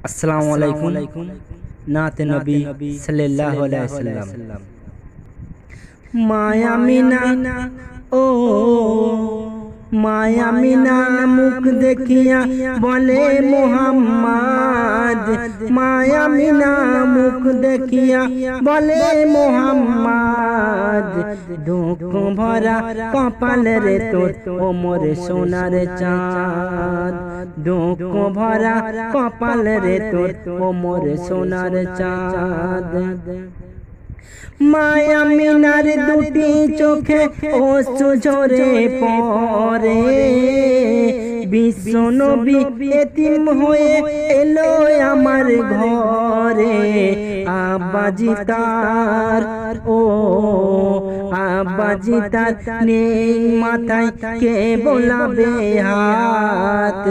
अस्सलामु अलैकुम नाते नबी सल्लल्लाहु अलैहि वसल्लम। माया मीना ओ माया मीना मुख देखिया बोले मोहम्मद, माया मीना मुख देखिया बोले मोहम्मद। दुख भरा कपाल रे तोर ओ मोर सोनार चाँद, दुख भरा कपाल रे तोर ओ मोर सोनार चाँद। माया मीनार दुटी चोखे ओसु झरे परे, বিশ্ব নবী এতিম হয়ে এলো আমার ঘরে। আব্বাজি তার ও আব্বাজি তার নেই মাথায় কে বোলাবে হাত,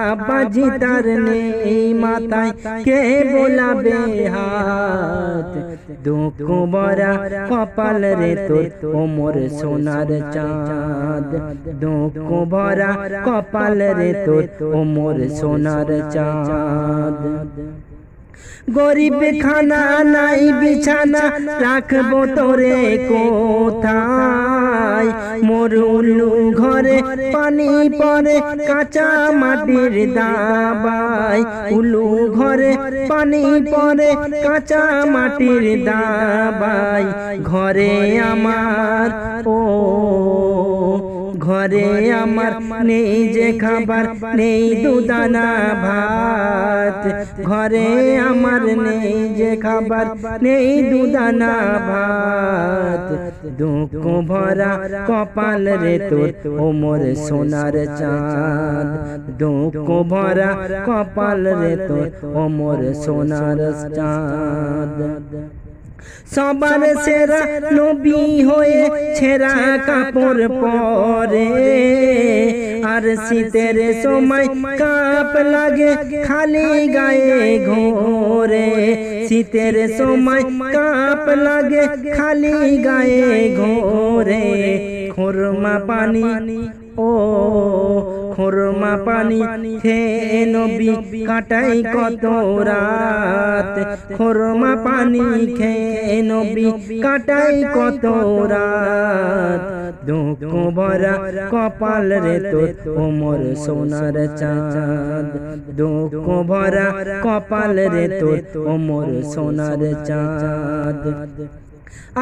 আব্বাজি তার নেই মাথায় কে বোলাবে হাত। দুঃখ ভরা কপাল রে তোর ও মোর সোনার চাঁদ, দুঃখ ভরা কপাল রে তোর ও মোর সোনার চাঁদ। গরিব খানা নাই বিছানা রাখবো তোরে কোথায়, মোর উল্লু ঘরে পানি পড়ে কাঁচা মাটির দাবায়, উল্লু ঘরে পানি পড়ে কাঁচা মাটির দাবায়। ঘরে আমার ও ঘরে আমার নেই যে খাবার নেই দুদানা ভাত, ঘরে আমার নেই যে খাবার নেই দুদানা ভাত। দুঃখ ভরা কপাল রে তোর ও মোর সোনার চাঁদ, দুঃখ ভরা কপাল রে তোর ও মোর সোনার চাঁদ। সবার সেরা নবী হয়ে ছেঁড়া কাপড় পরে, আর শীতের সময় কাঁপ লাগে খালি গায়ে ঘোরে, শীতের সময় কাঁপ লাগে খালি গায়ে ঘোরে। খুরমা পানি ও খুরমা পানি খেয়ে নবী কাটাই কত রাত, খুরমা পানি খেয়ে নবী কাটাই কত রাত। দুঃখ ভরা কপাল রে তোর ও মোর সোনার চাঁদ, দুঃখ ভরা কপাল রে তোর ও মোর সোনার চাঁদ।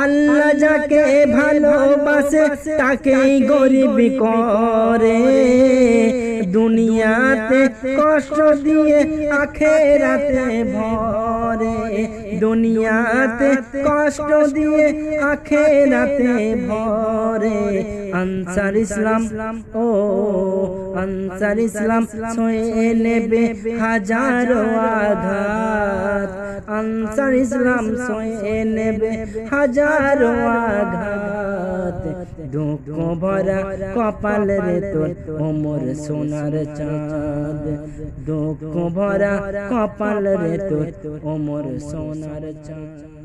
আল্লাহ যাকে ভালোবাসে তাকেই গরিব করে, দুনিয়াতে কষ্ট দিয়ে আখেরাতে ভরে, দুনিয়াতে কষ্ট দিয়ে আখেরাতে ভরে। আনসার ইসলাম ও আনসার ইসলাম সয়ে নেবে হাজারো আঘাত, আনসার ইসলাম সয়ে নেবে হাজারো আঘাত। দুঃখ ভরা কপাল রে তোর ও মোর সোনার চাঁদ, দুঃখ ভরা কপাল রে তোর ও মোর সোনার চাঁদ।